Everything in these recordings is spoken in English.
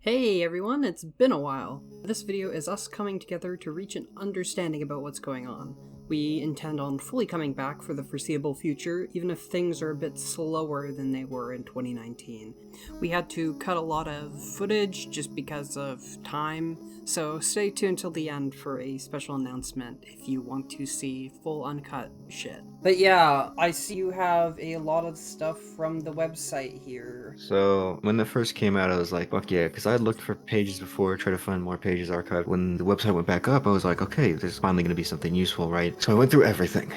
Hey everyone, it's been a while. This video is us coming together to reach an understanding about what's going on. We intend on fully coming back for the foreseeable future, even if things are a bit slower than they were in 2019. We had to cut a lot of footage just because of time, so stay tuned till the end for a special announcement if you want to see full uncut shit. But yeah, I see you have a lot of stuff from the website here. So when it first came out, I was like, fuck yeah, because I had looked for pages before, tried to find more pages archived. When the website went back up, I was like, okay, there's finally going to be something useful, right? So I went through everything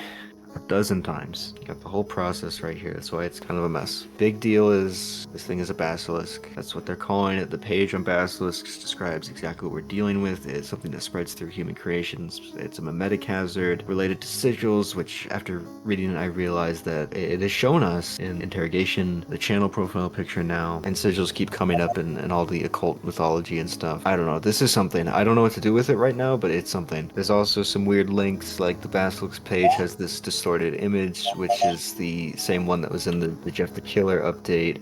a dozen times. You got the whole process right here. That's why it's kind of a mess. Big deal is this thing is a basilisk. That's what they're calling it. The page on basilisks describes exactly what we're dealing with. It's something that spreads through human creations. It's a mimetic hazard related to sigils, which after reading it, I realized that it is shown us in interrogation, the channel profile picture now, and sigils keep coming up in all the occult mythology and stuff. I don't know. This is something. I don't know what to do with it right now, but it's something. There's also some weird links, like the basilisk page has this distorted image, which is the same one that was in the Jeff the Killer update.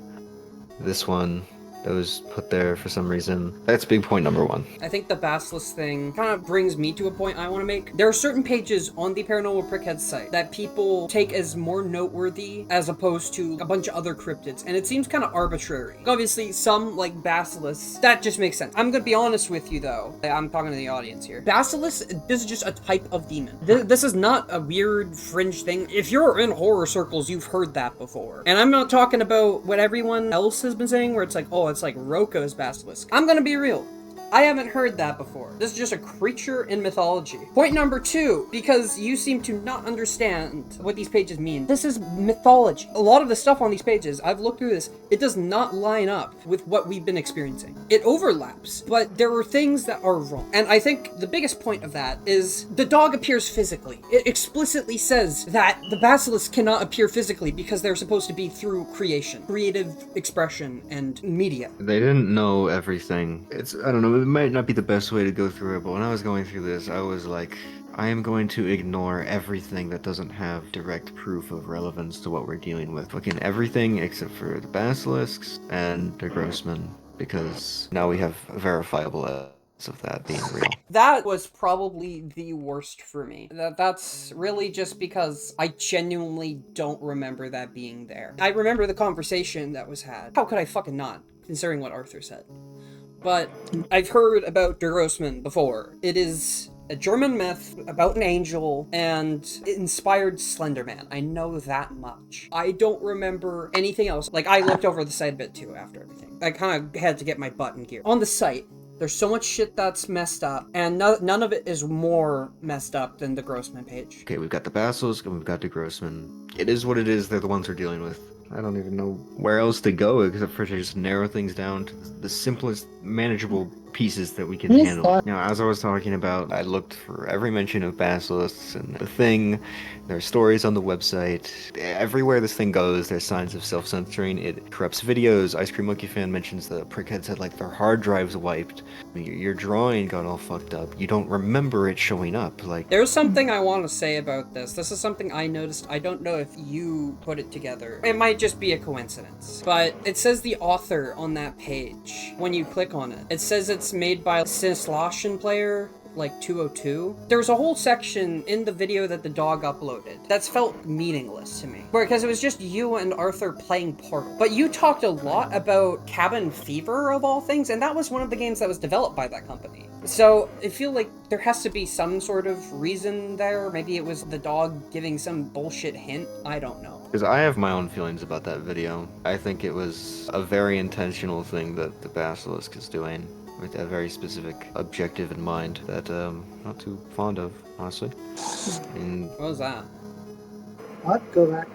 This one that was put there for some reason. That's big point number one. I think the basilisk thing kind of brings me to a point I want to make. There are certain pages on the Paranormal Prickhead site that people take as more noteworthy as opposed to a bunch of other cryptids, and it seems kind of arbitrary. Obviously, some, like basilisks, that just makes sense. I'm gonna be honest with you though. I'm talking to the audience here. Basilisk, this is just a type of demon. This is not a weird fringe thing. If you're in horror circles, you've heard that before. And I'm not talking about what everyone else has been saying, where it's like, oh, it's like Roko's basilisk. I'm gonna be real. I haven't heard that before. This is just a creature in mythology. Point number two, because you seem to not understand what these pages mean. This is mythology. A lot of the stuff on these pages, I've looked through this, it does not line up with what we've been experiencing. It overlaps, but there are things that are wrong. And I think the biggest point of that is the dog appears physically. It explicitly says that the basilisk cannot appear physically because they're supposed to be through creation, creative expression, and media. They didn't know everything. I don't know, it might not be the best way to go through it, but when I was going through this, I was like, I am going to ignore everything that doesn't have direct proof of relevance to what we're dealing with. Fucking everything except for the basilisks and the Grossman, because now we have verifiable evidence of that being real. That was probably the worst for me. That's really just because I genuinely don't remember that being there. I remember the conversation that was had. How could I fucking not, considering what Arthur said? But I've heard about Der Grossman before. It is a German myth about an angel, and it inspired Slender Man. I know that much. I don't remember anything else. Like, I looked over the site a bit too after everything. I kind of had to get my butt in gear. On the site, there's so much shit that's messed up, and none of it is more messed up than the Grossman page. Okay, we've got the basilisk and we've got the Grossman. It is what it is. They're the ones we're dealing with. I don't even know where else to go except for to just narrow things down to the simplest manageable pieces that we can handle. Now, as I was talking about, I looked for every mention of basilisks and the thing. There are stories on the website. Everywhere this thing goes, there's signs of self-censoring. It corrupts videos. Ice Cream Monkey Fan mentions the prickheads had like their hard drives wiped. Your drawing got all fucked up. You don't remember it showing up. Like, there's something I want to say about this. This is something I noticed. I don't know if you put it together. It might just be a coincidence. But it says the author on that page when you click on it. It says it's made by Sinislation player, like 202. There's a whole section in the video that the dog uploaded that's felt meaningless to me, because it was just you and Arthur playing Portal. But you talked a lot about Cabin Fever of all things, and that was one of the games that was developed by that company. So I feel like there has to be some sort of reason there. Maybe it was the dog giving some bullshit hint. I don't know. because I have my own feelings about that video. I think it was a very intentional thing that the basilisk is doing, with a very specific objective in mind that I'm not too fond of, honestly. And What was that? What? Go back.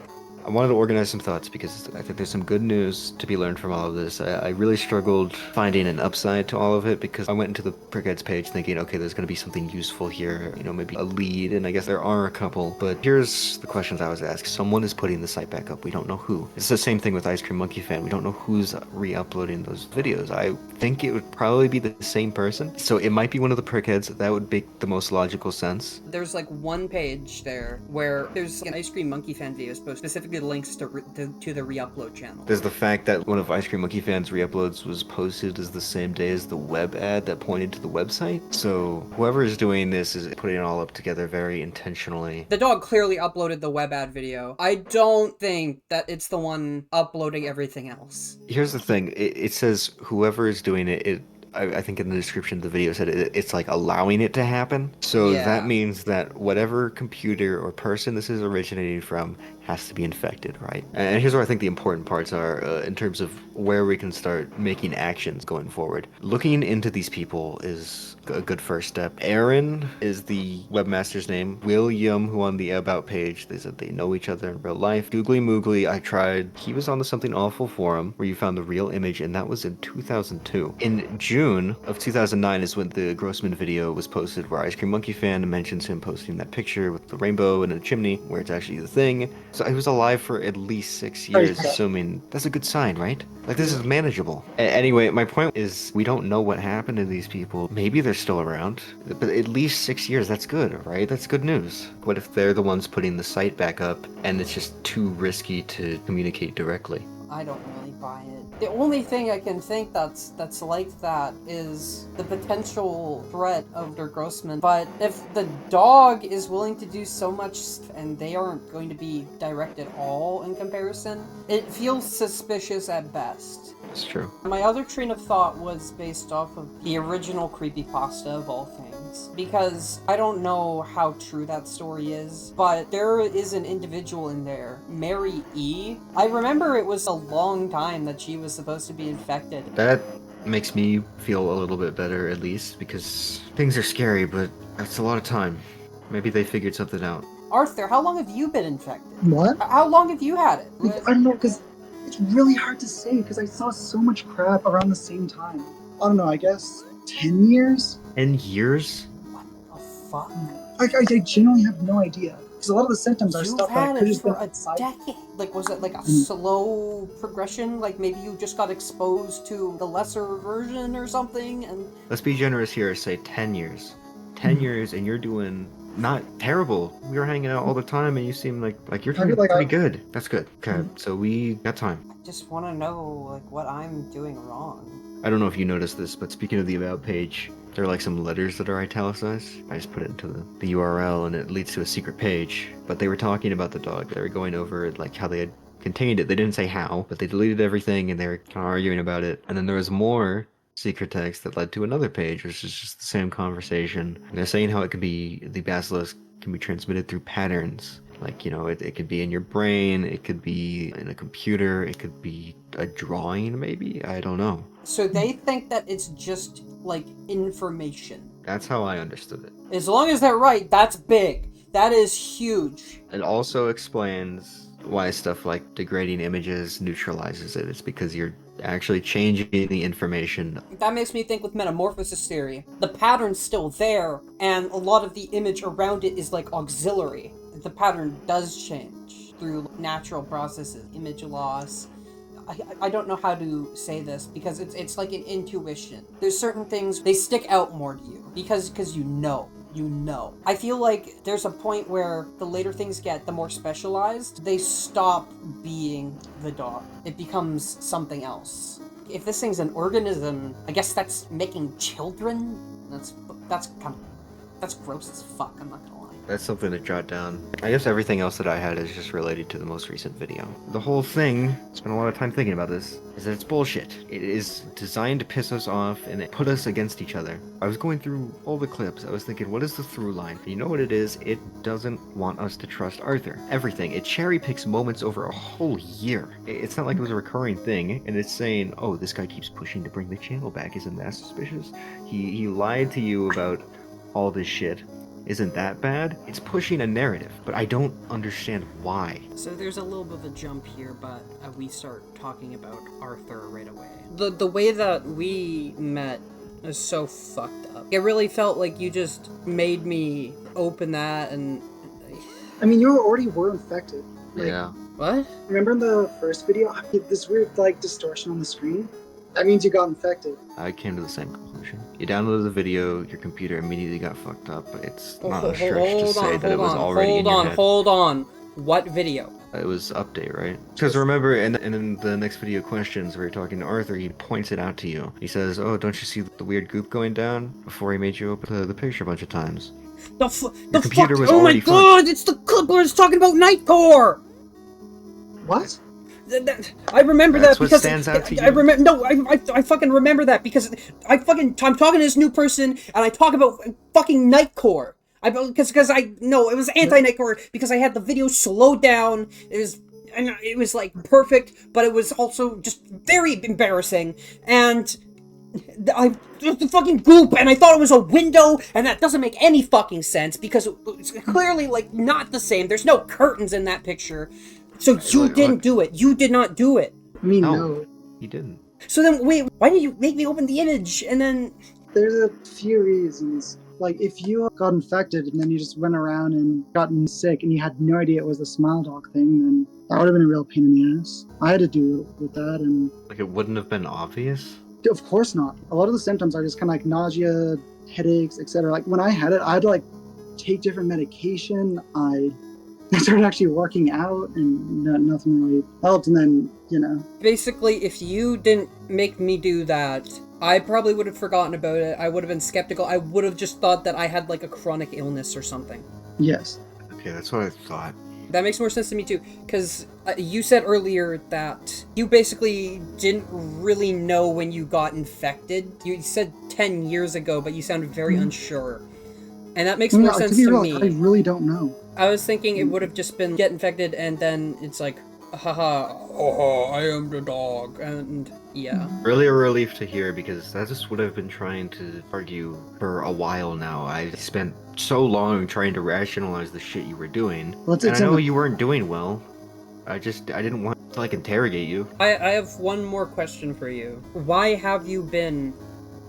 I wanted to organize some thoughts because I think there's some good news to be learned from all of this. I really struggled finding an upside to all of it because I went into the Prickheads page thinking, okay, there's going to be something useful here, you know, maybe a lead, and I guess there are a couple. But here's the questions I was asked. Someone is putting the site back up. We don't know who. It's the same thing with Ice Cream Monkey Fan. We don't know who's re-uploading those videos. I think it would probably be the same person. So it might be one of the Prickheads. That would make the most logical sense. There's like one page there where there's an Ice Cream Monkey Fan video specifically specifically links to the re-upload channel. There's the fact that one of Ice Cream Monkey Fan's re-uploads was posted as the same day as the web ad that pointed to the website. So whoever is doing this is putting it all up together very intentionally. The dog clearly uploaded the web ad video. I don't think that it's the one uploading everything else. Here's the thing. It says whoever is doing it, I think in the description of the video said it's like allowing it to happen. So Yeah. that means that whatever computer or person this is originating from has to be infected, right? And here's where I think the important parts are in terms of where we can start making actions going forward. Looking into these people is a good first step. Aaron is the webmaster's name. William, who on the About page, they said they know each other in real life. Googly Moogly, I tried. He was on the Something Awful forum where you found the real image, and that was in 2002. In June of 2009 is when the Grossman video was posted where Ice Cream Monkey Fan mentions him posting that picture with the rainbow and a chimney where it's actually the thing. So he was alive for at least 6 years, assuming that's a good sign, right? Like, this is manageable. Anyway, my point is we don't know what happened to these people. Maybe they're still around, but at least 6 years, that's good, right? That's good news. What if they're the ones putting the site back up and it's just too risky to communicate directly? I don't really buy it. The only thing I can think that's like that is the potential threat of Der Grossman. But if the dog is willing to do so much and they aren't going to be direct at all in comparison, it feels suspicious at best. That's true. My other train of thought was based off of the original creepypasta of all things, because I don't know how true that story is, but there is an individual in there, Mary E. I remember it was a long time that she was supposed to be infected. That makes me feel a little bit better, at least, because things are scary, but that's a lot of time. Maybe they figured something out. Arthur, how long have you been infected? What? How long have you had it? I don't know, because it's really hard to say, because I saw so much crap around the same time. I don't know, I guess 10 years? 10 years? What the fuck? I genuinely have no idea. Because a lot of the symptoms are You've stuff that had could it just been for a outside. decade. Like, was it like a slow progression? Like maybe you just got exposed to the lesser version or something, and Let's be generous here, say 10 years. 10 years and you're doing not terrible. We were hanging out all the time and you seem like you're doing pretty good. That's good. Okay, so we got time. I just want to know like what I'm doing wrong. I don't know if you noticed this, but speaking of the About page, there are like some letters that are italicized. I just put it into the URL and it leads to a secret page. But they were talking about the dog. They were going over like how they had contained it. They didn't say how, but they deleted everything and they were kind of arguing about it. And then there was more secret text that led to another page, which is just the same conversation. And they're saying how it could be, the basilisk can be transmitted through patterns. Like, you know, it could be in your brain, it could be in a computer, it could be a drawing maybe, I don't know. So they think that it's just like information. That's how I understood it. As long as they're right, that's big. That is huge. It also explains why stuff like degrading images neutralizes it. It's because you're actually changing the information. That makes me think with metamorphosis theory. The pattern's still there, and a lot of the image around it is like auxiliary. The pattern does change through natural processes, image loss. I don't know how to say this because it's like an intuition. There's certain things, they stick out more to you because you know. I feel like there's a point where the later things get, the more specialized, they stop being the dog. It becomes something else. If this thing's an organism, I guess that's making children? That's gross as fuck, I'm not gonna lie. That's something to jot down. I guess everything else that I had is just related to the most recent video. The whole thing, spent a lot of time thinking about this, is that it's bullshit. It is designed to piss us off and put us against each other. I was going through all the clips. I was thinking, what is the through line? And you know what it is? It doesn't want us to trust Arthur. Everything. It cherry picks moments over a whole year. It's not like it was a recurring thing, and it's saying, oh, this guy keeps pushing to bring the channel back. Isn't that suspicious? He lied to you about all this shit. Isn't that bad? It's pushing a narrative, but I don't understand why. So there's a little bit of a jump here, but we start talking about Arthur right away. The way that we met is so fucked up. It really felt like you just made me open that and... I mean, you already were infected. Like, Yeah. What? remember in the first video, this weird, like, distortion on the screen? That means you got infected. I came to the same conclusion. You downloaded the video, your computer immediately got fucked up. It's not a stretch to say that it was already in your head. Hold on. What video? It was update, right? Because remember, and in the next video questions, we were talking to Arthur. He points it out to you. He says, "Oh, don't you see the weird goop going down?" Before he made you open the picture a bunch of times. The computer fuck? was Oh my already god! It's the clip where it's talking about Nightcore. What? I remember That's that what because stands out to you? I remember. No, I fucking remember that because I'm talking to this new person and I talk about fucking Nightcore. Because I no, it was anti-Nightcore because I had the video slowed down. It was like perfect, but it was also just very embarrassing. And the fucking goop, and I thought it was a window, and that doesn't make any fucking sense because it's clearly like not the same. There's no curtains in that picture, so you didn't do it. You did not do it. I mean, No. no. He didn't. So then, wait, why did you make me open the image and then? There's a few reasons. Like, if you got infected and then you just went around and gotten sick and you had no idea it was the smile dog thing, then that would have been a real pain in the ass. I had to deal with that, and Like, it wouldn't have been obvious? of course not. A lot of the symptoms are just kind of like nausea, headaches, etc. Like, when I had it, I had to, like, take different medication. I started actually working out, and nothing really helped, and then, you know. Basically, if you didn't make me do that, I probably would have forgotten about it. I would have been skeptical. I would have just thought that I had like a chronic illness or something. Yes. Okay, that's what I thought. That makes more sense to me too, because you said earlier that you basically didn't really know when you got infected. You said 10 years ago, but you sounded very unsure. And that makes more sense to me. I really don't know. I was thinking it would have just been get infected and then it's like, haha, oh, I am the dog, and yeah. Really a relief to hear because that's just what I've been trying to argue for a while now. I spent so long trying to rationalize the shit you were doing. Well, And I know you weren't doing well. I didn't want to like interrogate you. I have one more question for you. Why have you been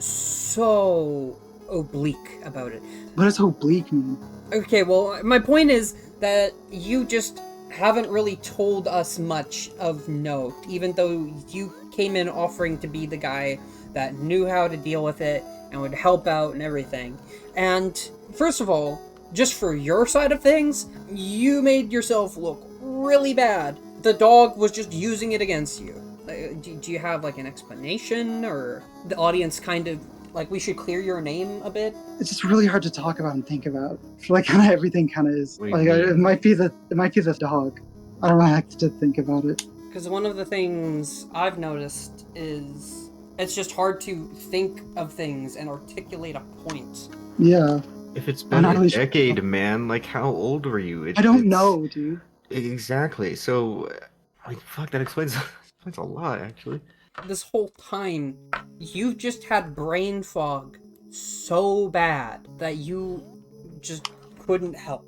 so oblique about it? What does oblique mean? Okay, well, my point is that you just haven't really told us much of note, even though you came in offering to be the guy that knew how to deal with it and would help out and everything. And first of all, just for your side of things, you made yourself look really bad. The dog was just using it against you. Do you have like an explanation, or the audience kind of like we should clear your name a bit? It's just really hard to talk about and think about. Like, kind of everything kind of is. What do you Like, mean? it might be the dog. I don't really have to think about it. Because one of the things I've noticed is it's just hard to think of things and articulate a point. Yeah. If it's been not a really sure. decade, man, like how old were you? I don't know, dude. Exactly. So, like, fuck, that explains a lot, actually. This whole time, you've just had brain fog so bad that you just couldn't help.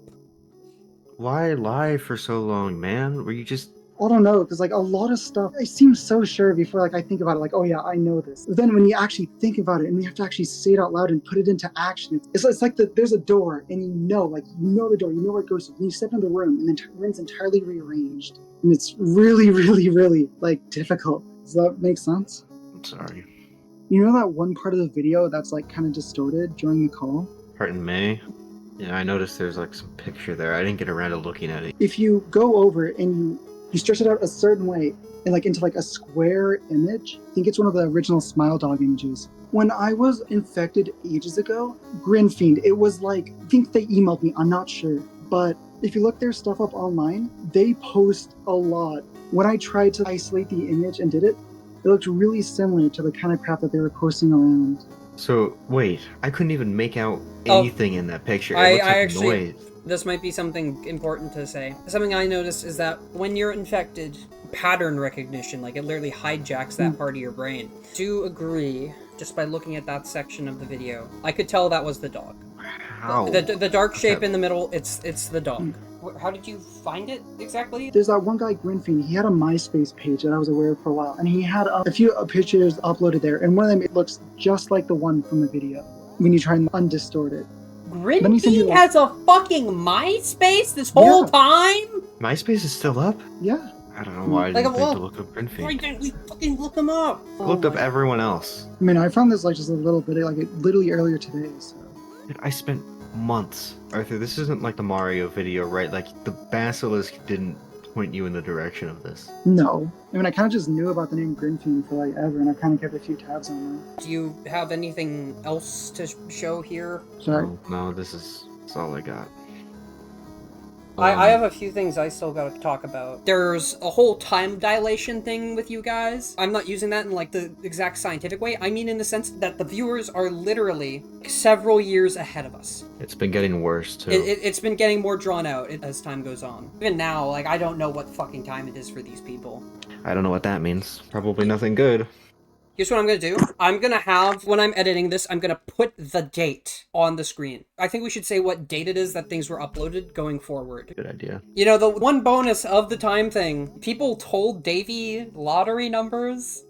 Why lie for so long, man? Were you just... I don't know, because like a lot of stuff, I seem so sure before like I think about it, like, oh yeah, I know this. But then when you actually think about it and you have to actually say it out loud and put it into action, it's like there's a door and you know the door, you know where it goes to. And you step into the room and the room's entirely rearranged. And it's really, really, really like difficult. Does that make sense? I'm sorry. You know that one part of the video that's like kind of distorted during the call? Part in May? Yeah, I noticed there's like some picture there. I didn't get around to looking at it. If you go over and you stretch it out a certain way and like into like a square image, I think it's one of the original Smile Dog images. When I was infected ages ago, Grinfiend, it was like, I think they emailed me, I'm not sure. But if you look their stuff up online, they post a lot. When I tried to isolate the image and did it, it looked really similar to the kind of crap that they were posting around. So, wait, I couldn't even make out anything in that picture. It I looks like actually- noise. This might be something important to say. Something I noticed is that when you're infected, pattern recognition, like it literally hijacks that part of your brain. Do agree, just by looking at that section of the video, I could tell that was the dog. How? The dark shape Okay. in the middle, it's the dog. How did you find it exactly? There's that one guy, Grinfiend, he had a MySpace page that I was aware of for a while, and he had a few pictures uploaded there, and one of them, it looks just like the one from the video when you try and undistort it. Let me send you Grinfiend that. has a fucking MySpace this whole Yeah. time? MySpace is still up? Yeah. I don't know why I Like, didn't think well, to look up Why Grinfield. didn't we fucking look him up? I looked up everyone else. I mean, I found this like just a little bit, like literally earlier today, so. I spent months. Arthur, this isn't like the Mario video, right? Like, the basilisk didn't point you in the direction of this. No. I mean, I kind of just knew about the name Grinfield for like ever, and I kind of kept a few tabs on them. Do you have anything else to show here? Sorry. No, this is all I got. I have a few things I still gotta talk about. There's a whole time dilation thing with you guys. I'm not using that in like the exact scientific way. I mean in the sense that the viewers are literally several years ahead of us. It's been getting worse, too. It's been getting more drawn out as time goes on. Even now, like, I don't know what fucking time it is for these people. I don't know what that means. Probably nothing good. Here's what I'm gonna do. I'm gonna have, when I'm editing this, I'm gonna put the date on the screen. I think we should say what date it is that things were uploaded going forward. Good idea. You know, the one bonus of the time thing, people told Davey lottery numbers,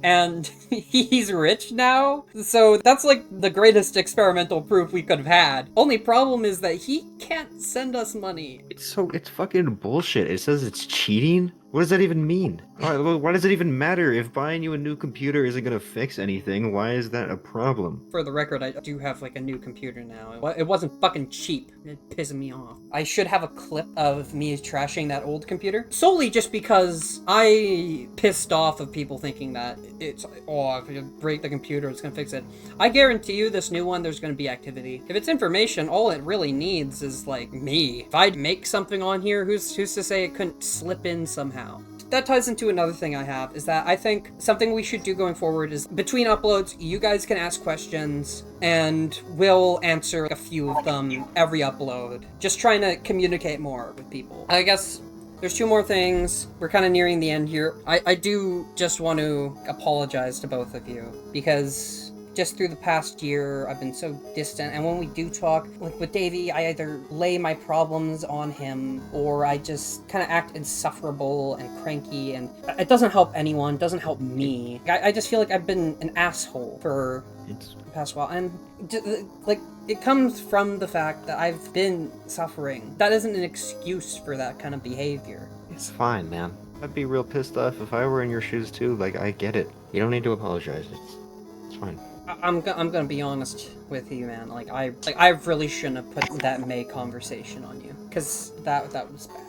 and he's rich now. So that's like the greatest experimental proof we could have had. Only problem is that he can't send us money. It's fucking bullshit. It says it's cheating? What does that even mean? Why does it even matter? If buying you a new computer isn't gonna fix anything, why is that a problem? For the record, I do have like a new computer now. It wasn't fucking cheap. It pissed me off. I should have a clip of me trashing that old computer. Solely just because I pissed off of people thinking that it's, oh, if you break the computer, it's gonna fix it. I guarantee you this new one, there's gonna be activity. If it's information, all it really needs is like me. If I'd make something on here, who's to say it couldn't slip in somehow? That ties into another thing I have, is that I think something we should do going forward is between uploads, you guys can ask questions and we'll answer a few of them every upload. Just trying to communicate more with people. I guess there's two more things. We're kind of nearing the end here. I do just want to apologize to both of you because just through the past year, I've been so distant, and when we do talk, like with Davey, I either lay my problems on him, or I just kind of act insufferable and cranky, and it doesn't help anyone, doesn't help me. I just feel like I've been an asshole for the past while, and like, it comes from the fact that I've been suffering. That isn't an excuse for that kind of behavior. It's fine, man. I'd be real pissed off if I were in your shoes too. Like, I get it. You don't need to apologize. It's fine. I'm gonna be honest with you, man. I really shouldn't have put that May conversation on you, because that was bad.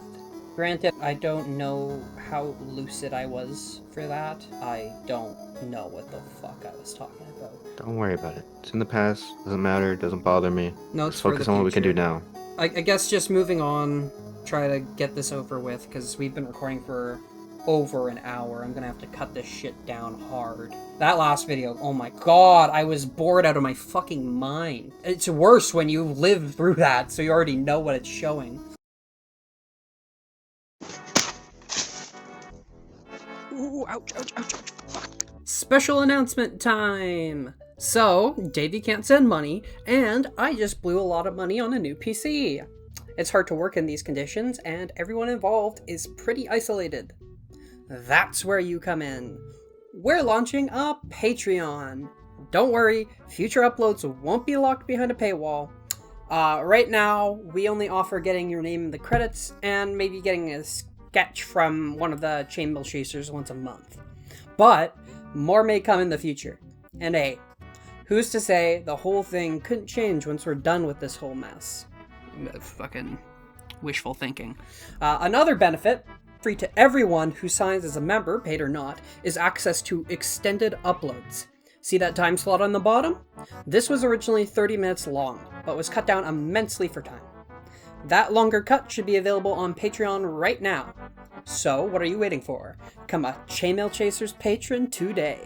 Granted, I don't know how lucid I was for that. I don't know what the fuck I was talking about. Don't worry about it. It's in the past. Doesn't matter. Doesn't bother me. No, Let's focus on what we can do now. I guess just moving on, try to get this over with, because we've been recording for over an hour. I'm gonna have to cut this shit down hard. That last video, oh my god, I was bored out of my fucking mind. It's worse when you live through that, so you already know what it's showing. Ooh, ouch, ouch, ouch, ouch, fuck. Special announcement time! So, Davey can't send money, and I just blew a lot of money on a new PC. It's hard to work in these conditions, and everyone involved is pretty isolated. That's where you come in. We're launching a Patreon. Don't worry, future uploads won't be locked behind a paywall. Right now, we only offer getting your name in the credits and maybe getting a sketch from one of the chainmail chasers once a month. But more may come in the future. And hey, who's to say the whole thing couldn't change once we're done with this whole mess? Fucking wishful thinking. Another benefit, free to everyone who signs as a member, paid or not, is access to extended uploads. See that time slot on the bottom? This was originally 30 minutes long, but was cut down immensely for time. That longer cut should be available on Patreon right now. So, what are you waiting for? Become a Chainmail Chasers patron today.